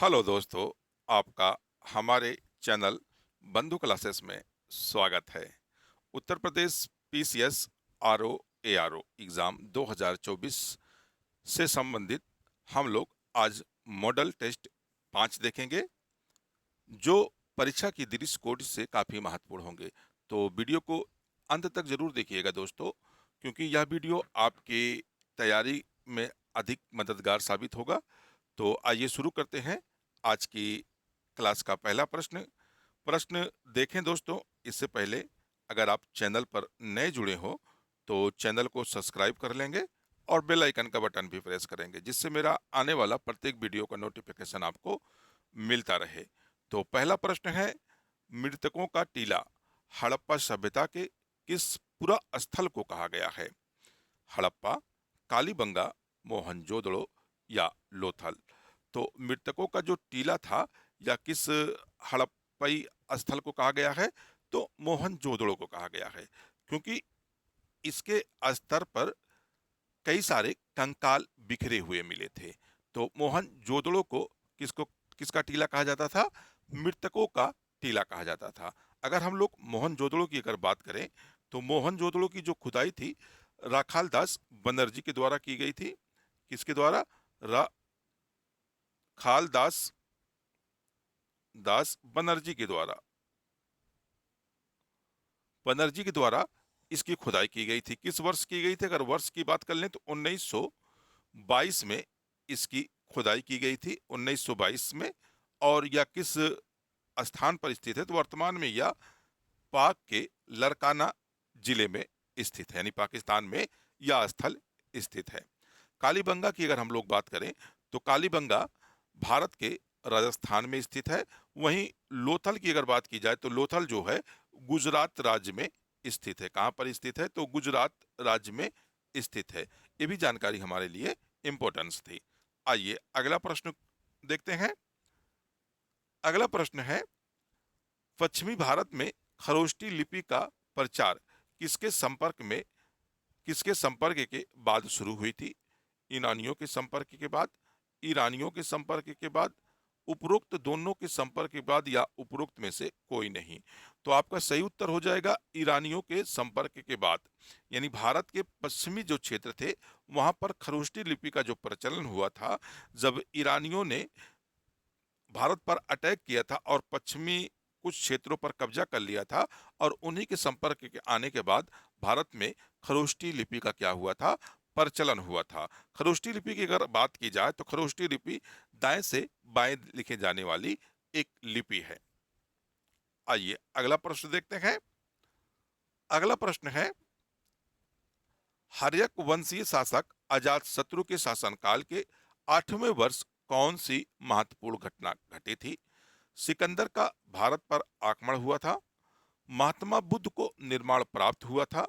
Hello दोस्तों, आपका हमारे चैनल बंधु क्लासेस में स्वागत है। Uttar Pradesh PCS RO ARO exam 2024 से संबंधित हम लोग आज मॉडल टेस्ट 5 देखेंगे, जो परीक्षा की दृष्टिकोण से काफी महत्वपूर्ण होंगे। तो वीडियो को अंत तक जरूर देखिएगा दोस्तों, क्योंकि यह वीडियो आपकी तैयारी में अधिक मददगार साबित होगा। तो आइए शुरू करते हैं आज की क्लास का पहला प्रश्न। प्रश्न देखें दोस्तों, इससे पहले अगर आप चैनल पर नए जुड़े हो तो चैनल को सब्सक्राइब कर लेंगे और बेल आइकन का बटन भी प्रेस करेंगे, जिससे मेरा आने वाला प्रत्येक वीडियो का नोटिफिकेशन आपको मिलता रहे। तो पहला प्रश्न है, मृतकों का टीला हड़प्पा सभ्यता के किस पुरा स्थल को कहा गया है? हड़प्पा, कालीबंगा, मोहनजोदड़ो या लोथल? तो मृतकों का जो टीला था या किस हड़प्पई स्थल को कहा गया है? तो मोहनजोदड़ो को कहा गया है, क्योंकि इसके स्तर पर कई सारे कंकाल बिखरे हुए मिले थे। तो मोहनजोदड़ो को किसको किसका टीला कहा जाता था? मृतकों का टीला कहा जाता था। अगर हम लोग मोहनजोदड़ो की अगर बात करें तो मोहनजोदड़ो की जो खुदाई थी राखाल दास बनर्जी के द्वारा की गई थी। किसके द्वारा? राखाल दास बनर्जी के द्वारा इसकी खुदाई की गई थी। किस वर्ष की गई थी? अगर वर्ष की बात कर लें तो 1922 में इसकी खुदाई की गई थी, 1922 में। और यह किस स्थान पर स्थित है? तो वर्तमान में यह पाक के लरकाना जिले में स्थित है, यानी पाकिस्तान में यह स्थल स्थित है। कालीबंगा की अगर हम लोग बात करें तो कालीबंगा भारत के राजस्थान में स्थित है। वहीं लोथल की अगर बात की जाए तो लोथल जो है गुजरात राज्य में स्थित है। कहाँ पर स्थित है? तो गुजरात राज्य में स्थित है। ये भी जानकारी हमारे लिए इंपॉर्टेंस थी। आइए अगला प्रश्न देखते हैं। अगला प्रश्न है, पश्चिमी भारत में खरोष्टी लिपि का प्रचार किसके संपर्क में किसके संपर्क के बाद शुरू हुई थी? ईरानियों के संपर्क के बाद, ईरानियों के संपर्क के बाद, उपरोक्त दोनों के संपर्क के बाद, या उपरोक्त में से कोई नहीं? तो आपका सही उत्तर हो जाएगा ईरानियों के संपर्क के बाद। यानी भारत के पश्चिमी जो क्षेत्र थे वहां पर खरोष्टी लिपि का जो प्रचलन हुआ था, जब ईरानियों ने भारत पर अटैक किया था और पश्चिमी कुछ क्षेत्रों पर कब्जा कर लिया था, और उन्हीं के संपर्क के आने के बाद भारत में खरोष्टी लिपि का क्या हुआ था? प्रचलन हुआ था। खरोष्टी लिपि की अगर बात की जाए तो खरोष्टी लिपि दाएं से बाएं लिखे जाने वाली एक लिपि है। आइए अगला प्रश्न देखते हैं। अगला प्रश्न है, हर्यक वंशीय शासक अजातशत्रु के शासनकाल के 8वें वर्ष कौन सी महत्वपूर्ण घटना घटी थी? सिकंदर का भारत पर आक्रमण हुआ था, महात्मा बुद्ध को निर्माण प्राप्त हुआ था,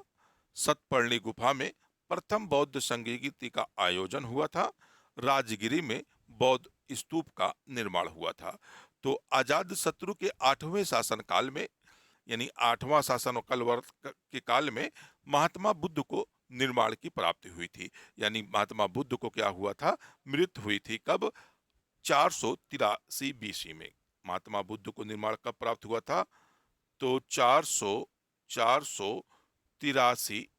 सतपर्णी गुफा में प्रथम बौद्ध संगीति का आयोजन हुआ था, राजगिरी में बौद्ध स्तूप का निर्माण हुआ था? तो आजाद शत्रु के 8वें शासनकाल में, यानी 8वां शासनकाल वर्ष के काल में महात्मा बुद्ध को निर्माण की प्राप्ति हुई थी। यानी महात्मा बुद्ध को क्या हुआ था? मृत्यु हुई थी। कब? 483 बीसी में। महात्मा बुद्ध को निर्माण कब प्राप्त हुआ था? तो 483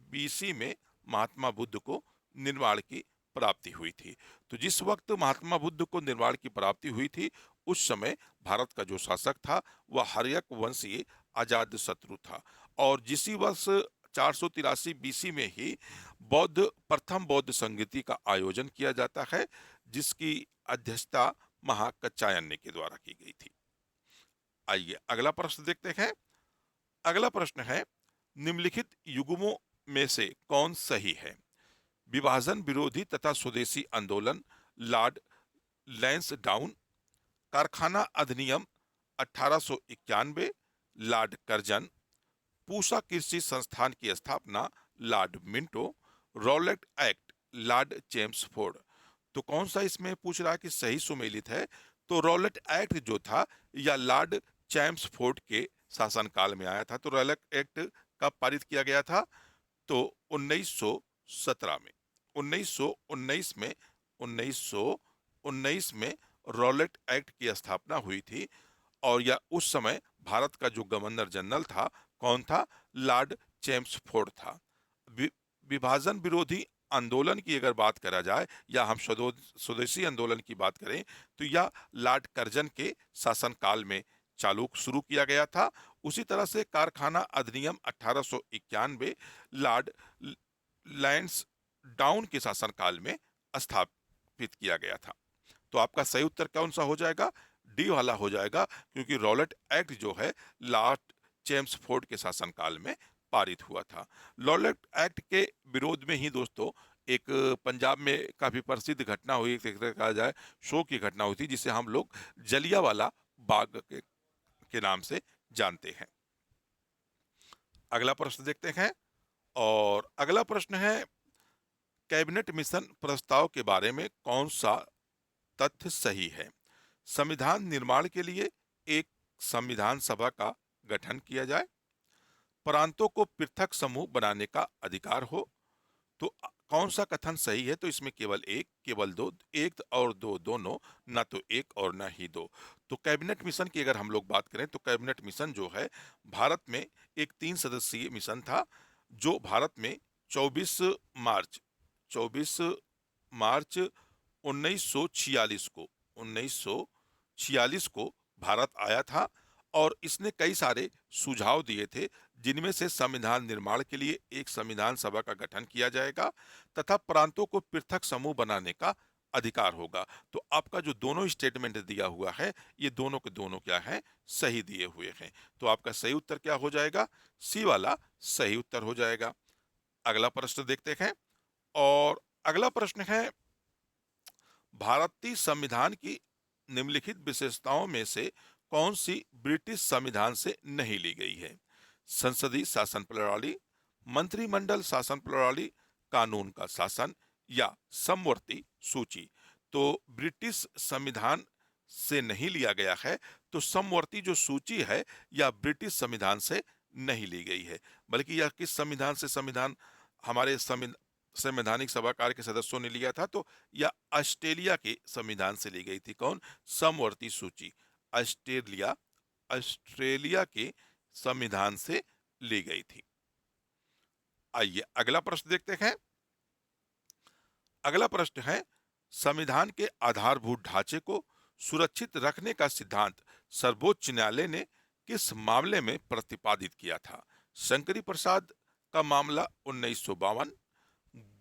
बीसी में महात्मा बुद्ध को निर्माण की प्राप्ति हुई थी। तो जिस वक्त महात्मा बुद्ध को निर्माण की प्राप्ति हुई थी उस समय भारत का जो शासक था वह हर्यक वंशीय अजात शत्रु था। और जिसी वर्ष 483 बीसी में ही प्रथम बौद्ध संगीति का आयोजन किया जाता है, जिसकी अध्यक्षता महाकचायन के द्वारा की गई थी। आइए अगला प्रश्न देखते हैं। अगला प्रश्न है, निम्नलिखित युग्मों में से कौन सही है? विभाजन विरोधी तथा स्वदेशी आंदोलन, लॉर्ड लैंसडाउन, कारखाना अधिनियम 1891, लॉर्ड कर्जन, पूसा कृषि संस्थान की स्थापना, Lord Minto, Rowlatt act, Lord Chelmsford? तो कौन सा इसमें पूछ रहा है कि सही सुमेलित है? तो रॉलेट एक्ट जो था या लॉर्ड चैम्सफोर्ड के शासनकाल में आया था। तो रॉलेट एक्ट कब पारित किया गया था? तो 1917 में। 1919 में 1919 में रॉलेट एक्ट की स्थापना हुई थी। और यह उस समय भारत का जो गवर्नर जनरल था, कौन था? लॉर्ड चेम्सफोर्ड था। वि, विभाजन विरोधी आंदोलन की अगर बात करा जाए या हम स्वदेशी आंदोलन की बात करें तो यह लॉर्ड कर्जन के शासनकाल में चालू शुरू किया गया था। उसी तरह से कारखाना अधिनियम 1891 लॉर्ड लैंस डाउन के शासनकाल में स्थापित किया गया था। तो आपका सही उत्तर कौन सा हो जाएगा? डी वाला हो जाएगा, क्योंकि रॉलेट एक्ट जो है लॉर्ड चेम्सफोर्ड के शासनकाल में पारित हुआ था। रॉलेट एक्ट के विरोध में ही दोस्तों एक पंजाब में काफी प्रसिद्ध घटना हुई, एक तरह कहा जाए शो की घटना हुई थी, जिसे हम लोग जलियांवाला बाग के नाम से जानते हैं। अगला प्रश्न देखते हैं, और अगला प्रश्न है कैबिनेट मिशन प्रस्ताव के बारे में कौन सा तथ्य सही है? संविधान निर्माण के लिए एक संविधान सभा का गठन किया जाए, प्रांतों को पृथक समूह बनाने का अधिकार हो। तो कौन सा कथन सही है? तो इसमें केवल एक, केवल दो, एक और दो दोनों, ना तो एक और ना ही दो। तो कैबिनेट मिशन की अगर हम लोग बात करें तो कैबिनेट मिशन जो है भारत में एक 3 सदस्यीय मिशन था, जो भारत में 24 मार्च 24 मार्च 1946 को भारत आया था। और इसने कई सारे सुझाव दिए थे, जिनमें से संविधान निर्माण के लिए एक संविधान सभा का गठन किया जाएगा तथा प्रांतों को पृथक समूह बनाने का अधिकार होगा। तो आपका जो दोनों स्टेटमेंट दिया हुआ है, ये दोनों के दोनों क्या है? सही दिए हुए हैं। तो आपका सही उत्तर क्या हो जाएगा? सी वाला सही उत्तर हो जाएगा। अगला प्रश्न देखते हैं, और अगला प्रश्न है भारतीय संविधान की निम्नलिखित विशेषताओं में से कौन सी ब्रिटिश संविधान से नहीं ली गई है? संसदीय शासन प्रणाली, मंत्रिमंडल शासन प्रणाली, कानून का शासन या समवर्ती सूची। तो ब्रिटिश संविधान से नहीं लिया गया है, तो समवर्ती जो सूची है यह ब्रिटिश संविधान से नहीं ली गई है, बल्कि यह किस संविधान से संविधान हमारे संवैधानिक सभाकार के सदस्यों ने लिया था? तो यह ऑस्ट्रेलिया के संविधान से ली गई थी। कौन? समवर्ती सूची ऑस्ट्रेलिया ऑस्ट्रेलिया के संविधान से ली गई थी। आइए अगला प्रश्न देखते हैं। अगला प्रश्न है संविधान के आधारभूत ढांचे को सुरक्षित रखने का सिद्धांत सर्वोच्च न्यायालय ने किस मामले में प्रतिपादित किया था? शंकरी प्रसाद का मामला 1952,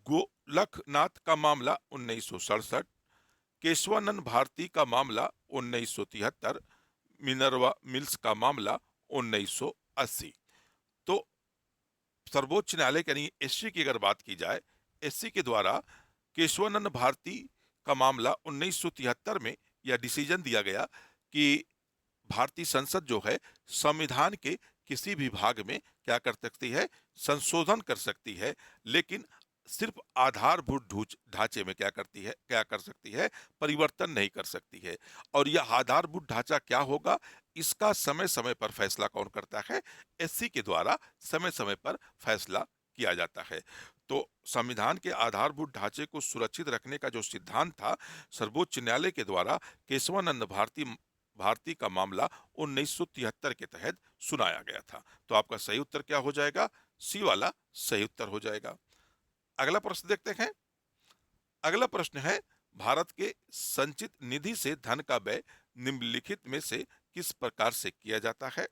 गोलखनाथ का मामला 1967, केशवानंद भारती का मामला 1973, मिनर्वा मिल्स का मामला 1980। तो सर्वोच्च न्यायालय यानी एससी की अगर बात की जाए, एससी के द्वारा केशवानंद भारती का मामला 1973 में यह डिसीजन दिया गया कि भारतीय संसद जो है संविधान के किसी भी भाग में क्या कर सकती है? संशोधन कर सकती है, लेकिन सिर्फ आधारभूत ढांचे में क्या कर सकती है? परिवर्तन नहीं कर सकती है। और यह आधारभूत ढांचा क्या होगा, इसका समय समय पर फैसला कौन करता है? एससी के द्वारा समय समय पर फैसला किया जाता है। तो संविधान के आधारभूत ढांचे को सुरक्षित रखने का जो सिद्धांत था सर्वोच्च न्यायालय के द्वारा केशवानंद भारती का मामला 1973 के तहत सुनाया गया था। तो आपका सही उत्तर क्या हो जाएगा? सी वाला सही उत्तर हो जाएगा। अगला प्रश्न देखते हैं। अगला प्रश्न है भारत के संचित निधि से धन का व्यय निम्नलिखित में से किस प्रकार से किया जाता है?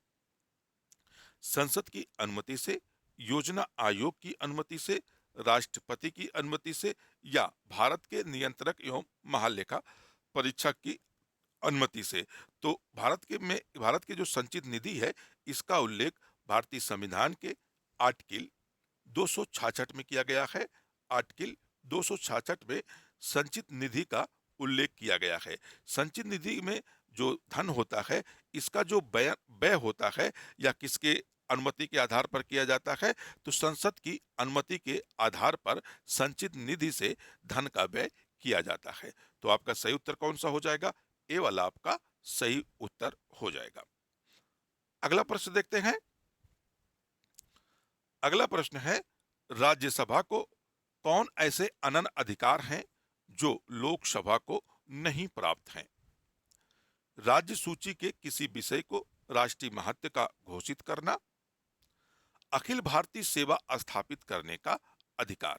संसद की अनुमति से, योजना आयोग की अनुमति से, राष्ट्रपति की अनुमति से, या भारत के नियंत्रक एवं महालेखा परीक्षक की अनुमति से। तो भारत के जो संचित निधि है इसका उल्लेख भारतीय संविधान के आर्टिकल 266 में किया गया है। आर्टिकल 266 में संचित निधि का उल्लेख किया गया है। संचित निधि में जो धन होता है इसका जो व्यय होता है या किसके अनुमति के आधार पर किया जाता है? तो संसद की अनुमति के आधार पर संचित निधि से धन का व्यय किया जाता है। तो आपका सही उत्तर कौन सा हो जाएगा? ए वाला आपका सही उत्तर हो जाएगा। अगला प्रश्न देखते हैं। अगला प्रश्न है राज्यसभा को कौन ऐसे अनन्य अधिकार हैं जो लोकसभा को नहीं प्राप्त हैं? राज्य सूची के किसी विषय को राष्ट्रीय महत्व का घोषित करना, अखिल भारतीय सेवा स्थापित करने का अधिकार।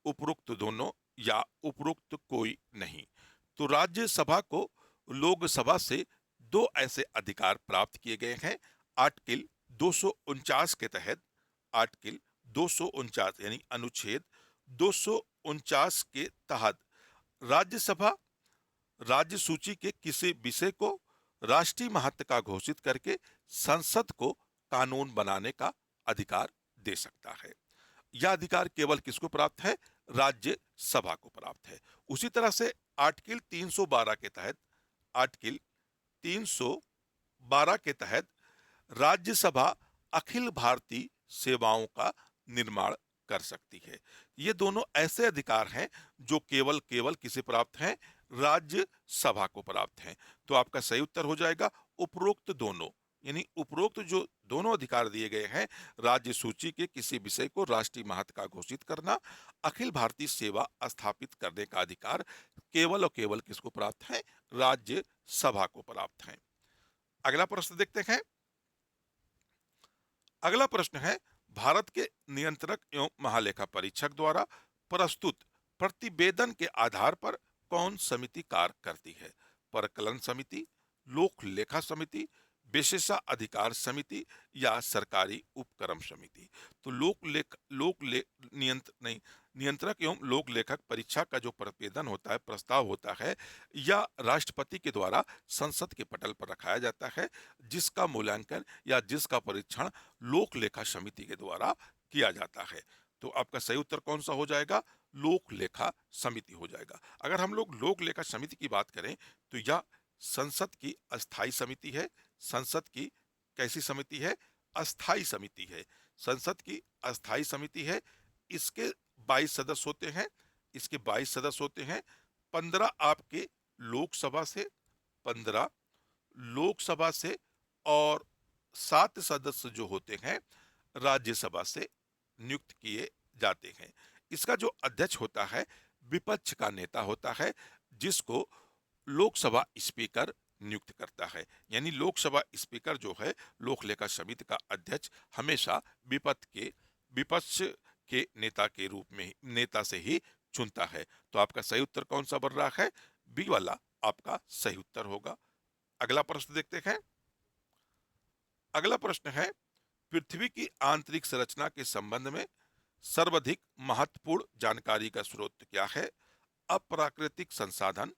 उपरोक्त दोनों या उपरोक्त कोई नहीं। तो राज्यसभा को लोकसभा से दो ऐसे अधिकार प्राप्त किए गए हैं। आर्टिकल 249 के तहत, आर्टिकल 249 यानी अनुच्छेद 249 के तहत राज्यसभा राज्य सूची के किसी विषय को राष्ट्रीय महत्व का घोषित करके संसद को कानून बनाने का अधिकार दे सकता है। यह अधिकार केवल किसको प्राप्त है? राज्यसभा को प्राप्त है। उसी तरह से आर्टिकल 312 के तहत, आर्टिकल 312 के तहत राज्यसभा अखिल भारतीय सेवाओं का निर्माण कर सकती है। ये दोनों ऐसे अधिकार हैं जो केवल केवल किसे प्राप्त हैं? राज्यसभा को प्राप्त हैं। तो आपका सही उत्तर हो जाएगा उपरोक्त दोनों, यानी उपरोक्त जो दोनों अधिकार दिए गए हैं, राज्य सूची के किसी विषय को राष्ट्रीय महत्व का घोषित करना, अखिल भारतीय सेवा स्थापित करने का अधिकार, केवल और केवल किसको प्राप्त है? राज्यसभा को प्राप्त है। अगला प्रश्न देखते हैं। अगला प्रश्न है, भारत के नियंत्रक एवं महालेखा परीक्षक द्वारा प्रस्तुत प्रतिवेदन के आधार पर कौन समिति कार्य करती है? परकलन समिति, लोक लेखा समिति, विशेषाधिकार समिति या सरकारी उपक्रम समिति। तो नियंत्रक एवं लोक लेखक परीक्षा का जो प्रतिवेदन होता है, प्रस्ताव होता है, या राष्ट्रपति के द्वारा संसद के पटल पर रखाया जाता है, जिसका मूल्यांकन या जिसका परीक्षण लोक लेखा समिति के द्वारा किया जाता है। तो आपका सही उत्तर कौन सा हो जाएगा? लोक लेखा समिति हो जाएगा। अगर हम लोग लोक लेखा समिति की बात करें तो यह संसद की अस्थाई समिति है। संसद की कैसी समिति है? अस्थाई समिति है। संसद की अस्थाई समिति है। इसके 22 सदस्य होते हैं। इसके 22 सदस्य होते हैं। 15 आपके लोकसभा से, 15 लोकसभा से, और 7 सदस्य जो होते हैं राज्यसभा से नियुक्त किए जाते हैं। इसका जो अध्यक्ष होता है विपक्ष का नेता होता है, जिसको लोकसभा स्पीकर नियुक्त करता है। यानी लोकसभा स्पीकर जो है लोक लेखा समिति का अध्यक्ष हमेशा विपक्ष के नेता के रूप में नेता से ही चुनता है। तो आपका सही उत्तर कौन सा बन रहा है? बी वाला आपका सही उत्तर होगा। अगला प्रश्न देखते हैं। अगला प्रश्न है, पृथ्वी की आंतरिक संरचना के संबंध में सर्वाधिक महत्वपूर्ण जानकारी का स्रोत क्या है? अप्राकृतिक संसाधन,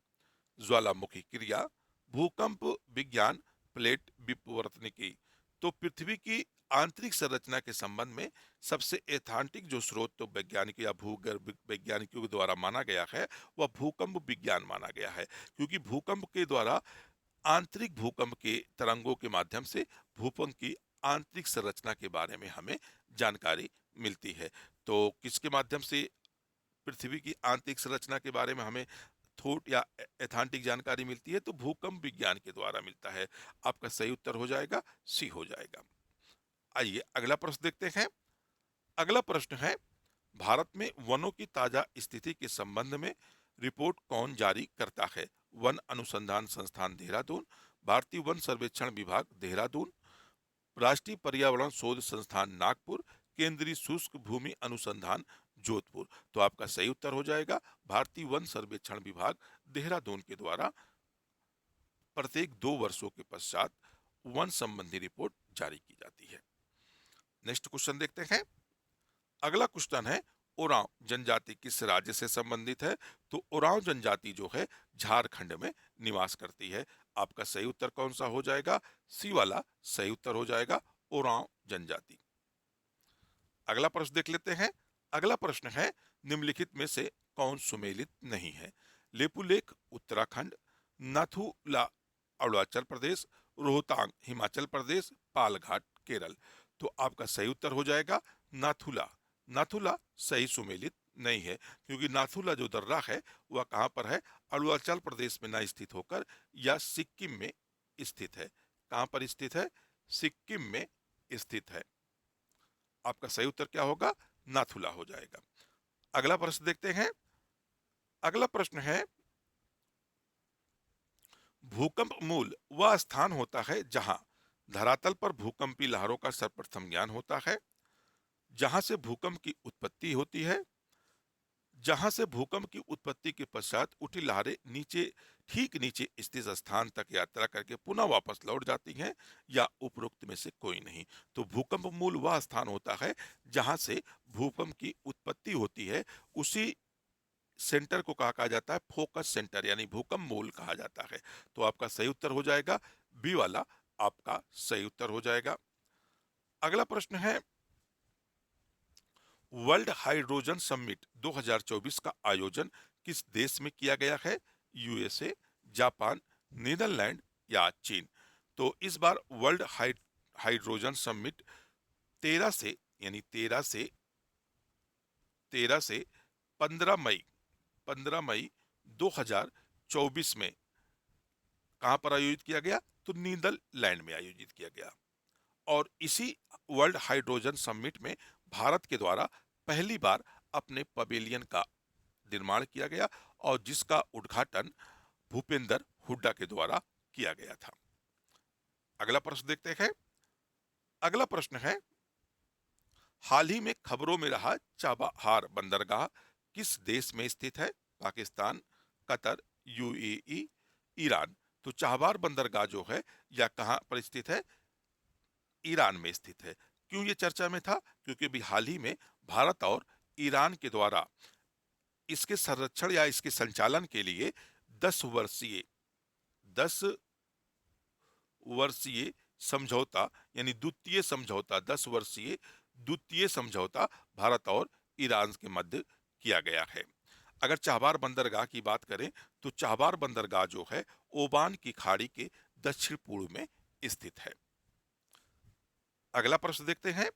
ज्वालामुखी क्रिया, भूकंप विज्ञान, प्लेट विवर्तनिकी। तो पृथ्वी की आंतरिक संरचना के संबंध में सबसे ऐतिहासिक जो स्रोत तो वैज्ञानिक या भूगर्भ वैज्ञानिकों के द्वारा माना गया है वह भूकंप विज्ञान माना गया है। क्योंकि भूकंप के द्वारा, आंतरिक भूकंप के तरंगों के माध्यम से भूकंप की आंतरिक संरचना के बारे में हमें जानकारी मिलती है। तो किसके माध्यम से पृथ्वी की आंतरिक संरचना के बारे में हमें थोट या ऐतिहासिक जानकारी मिलती है? तो भूकंप विज्ञान के द्वारा मिलता है। आपका सही उत्तर हो जाएगा सी हो जाएगा। आइए अगला प्रश्न देखते हैं। अगला प्रश्न है, भारत में वनों की ताजा स्थिति के संबंध में रिपोर्ट कौन जारी करता है? वन अनुसंधान संस्थान देहरादून, भारतीय वन सर्वेक्षण विभाग देहरादून, राष्ट्रीय पर्यावरण शोध संस्थान नागपुर, केंद्रीय शुष्क भूमि अनुसंधान जोधपुर। तो आपका सही उत्तर हो जाएगा भारतीय वन सर्वेक्षण विभाग देहरादून के द्वारा प्रत्येक 2 वर्षों के पश्चात वन संबंधी रिपोर्ट जारी की जाती है। नेक्स्ट क्वेश्चन देखते हैं। अगला क्वेश्चन है, ओरांव जनजाति किस राज्य से संबंधित है? तो ओरांव जनजाति जो है झारखंड में निवास करती है। आपका सही उत्तर कौन सा हो जाएगा? सी वाला सही उत्तर हो जाएगा, ओरांव जनजाति। अगला प्रश्न देख लेते हैं। अगला प्रश्न है, निम्नलिखित में से कौन सुमेलित नहीं है? लेपुलेख उत्तराखंड, नाथुला अरुणाचल प्रदेश, रोहतांग हिमाचल प्रदेश, पालघाट केरल। तो आपका सही उत्तर हो जाएगा नाथुला। नाथुला सही सुमेलित नहीं है, क्योंकि नाथुला जो दर्रा है वह कहां पर है? अरुणाचल प्रदेश में ना स्थित होकर या सिक्किम में स्थित है। कहां पर स्थित है? सिक्किम में स्थित है। आपका सही उत्तर क्या होगा? नाथुला हो जाएगा। अगला प्रश्न देखते हैं। अगला प्रश्न है, भूकंप मूल वह स्थान होता है जहां धरातल पर भूकंपी लहरों का सर्वप्रथम ज्ञान होता है, जहां से भूकंप की उत्पत्ति होती है, जहां से भूकंप की उत्पत्ति के पश्चात उठी लहरें नीचे ठीक नीचे स्थित स्थान तक यात्रा करके पुनः वापस लौट जाती हैं, या उपरोक्त में से कोई नहीं। तो भूकंप मूल वह स्थान होता है जहां से भूकंप की उत्पत्ति होती है, उसी सेंटर को कहा जाता है फोकस सेंटर, यानी भूकंप मूल कहा जाता है। तो आपका सही उत्तर हो जाएगा बी वाला, आपका सही उत्तर हो जाएगा। अगला प्रश्न है, वर्ल्ड हाइड्रोजन समिट 2024 का आयोजन किस देश में किया गया है? यूएसए, जापान, नीदरलैंड या चीन? तो इस बार वर्ल्ड हाइड्रोजन समिट 13 से यानी 13 से 15 मई 2024 में कहां पर आयोजित किया गया? तो नीदरलैंड में आयोजित किया गया। और इसी वर्ल्ड हाइड्रोजन समिट में भारत के द्वारा पहली बार अपने पवेलियन का निर्माण किया गया, और जिसका उद्घाटन भूपेंद्र हुड्डा के द्वारा किया गया था। अगला प्रश्न देखते हैं। अगला प्रश्न है, हाल ही में खबरों में रहा चाबहार बंदरगाह किस देश में स्थित है? Pakistan, Qatar, UAE, Iran? तो चाबहार बंदरगाह जो है यह कहां पर स्थित है? ईरान में स्थित है। क्यों ये चर्चा में था? क्योंकि अभी हाल ही में भारत और ईरान के द्वारा इसके संरक्षण या इसके संचालन के लिए 10 वर्षीय 10 वर्षीय समझौता, यानी द्वितीय समझौता, 10 वर्षीय द्वितीय समझौता भारत और ईरान के मध्य किया गया है। अगर चाबहार बंदरगाह की बात करें तो चाबहार बंदरगाह जो है ओमान की खाड़ी के दक्षिण पूर्व में स्थित है। अगला प्रश्न देखते हैं।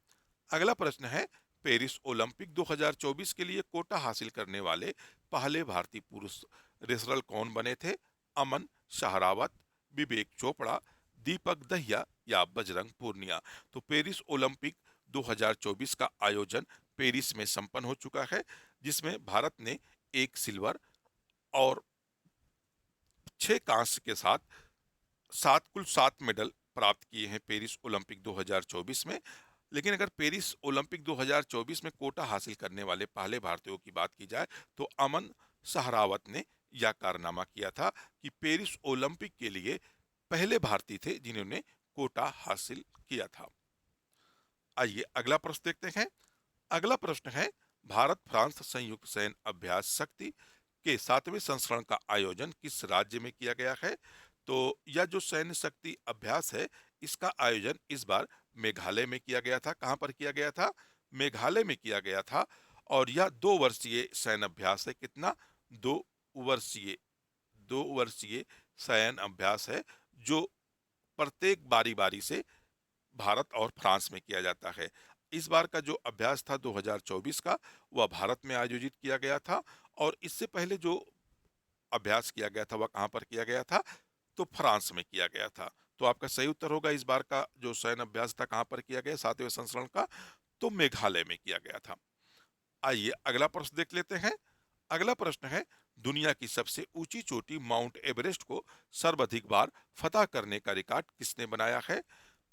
अगला प्रश्न है, पेरिस ओलंपिक 2024 के लिए कोटा हासिल करने वाले पहले भारतीय पुरुष रेसलर कौन बने थे? अमन शाहरावत, विवेक चोपड़ा, दीपक दहिया या बजरंग पूर्निया? तो पेरिस ओलंपिक 2024 का आयोजन पेरिस में संपन्न हो चुका है, जिसमें भारत ने 1 सिल्वर और 6 कांस्य के साथ कुल 7 मेडल प्राप्त किए हैं पेरिस ओलंपिक 2024 में। लेकिन अगर पेरिस ओलंपिक 2024 में कोटा हासिल करने वाले पहले भारतीयों की बात की जाए तो अमन सहरावत ने यह कारनामा किया था कि पेरिस ओलंपिक के लिए पहले भारतीय थे जिन्होंने कोटा हासिल किया था। आइए अगला प्रश्न देखते हैं। अगला प्रश्न है, भारत फ्रांस संयुक्त सैन्य अभ्यास शक्ति के 7वें संस्करण का आयोजन किस राज्य में किया गया है? तो यह जो सैन्य शक्ति अभ्यास है इसका आयोजन इस बार मेघालय में किया गया था। कहां पर किया गया था? मेघालय में किया गया था। और यह 2 वर्षीय सैन्य अभ्यास है। कितना? 2 वर्षीय 2 वर्षीय सैन्य अभ्यास है, जो प्रत्येक बारी बारी से भारत और फ्रांस में किया जाता है। इस बार का जो अभ्यास था 2024 का, वह भारत में आयोजित किया गया था। और इससे पहले जो अभ्यास किया गया था वह कहां पर किया गया था? तो फ्रांस में किया गया था। तो आपका सही उत्तर होगा, इस बार का जो सैन्य अभ्यास था कहां पर किया गया? 7वें संस्करण का तो मेघालय में किया गया था। आइए अगला प्रश्न देख लेते हैं। अगला प्रश्न है, दुनिया की सबसे ऊंची चोटी माउंट एवरेस्ट को सर्वाधिक बार फतह करने का रिकॉर्ड किसने बनाया है?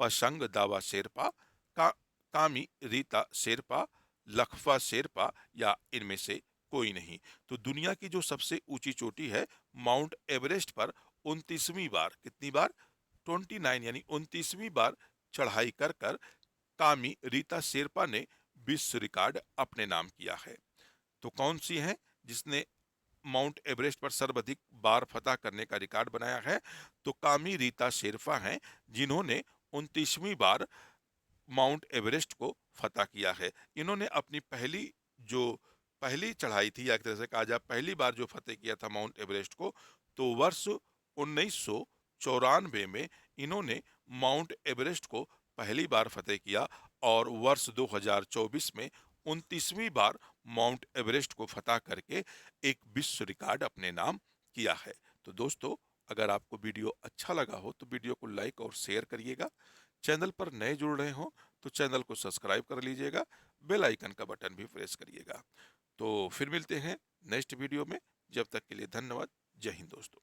पशंग दावा शेरपा, का कामी रीता शेरपा, लखफा शेरपा या इनमें से कोई नहीं? तो दुनिया की जो सबसे ऊंची चोटी है माउंट एवरेस्ट पर 29वीं बार, कितनी बार? 29, यानी 29वीं बार चढ़ाई कर कर कामी रीता शेरपा ने विश्व रिकॉर्ड अपने नाम किया है। तो कौन सी है जिसने माउंट एवरेस्ट पर सर्वाधिक बार फतह करने का रिकॉर्ड बनाया है? तो कामी रीता शेरपा हैं, जिन्होंने 29वीं बार माउंट एवरेस्ट को फतह किया है। इन्होंने अपनी पहली चढ़ाई थी, या एक तरह से कहा जाए पहली बार जो फतेह किया था माउंट एवरेस्ट को, तो वर्ष 1994 में इन्होंने माउंट एवरेस्ट को पहली बार फतेह किया। और वर्ष 2024 में 29वीं बार माउंट एवरेस्ट को फतह करके एक विश्व रिकॉर्ड अपने नाम किया है। तो दोस्तों, अगर आपको वीडियो अच्छा लगा हो तो वीडियो को लाइक और शेयर करिएगा। चैनल पर नए जुड़ रहे हो तो चैनल को सब्सक्राइब कर लीजिएगा, बेल आइकन का बटन भी प्रेस करिएगा। तो फिर मिलते हैं नेक्स्ट वीडियो में। जब तक के लिए धन्यवाद। जय हिंद दोस्तों।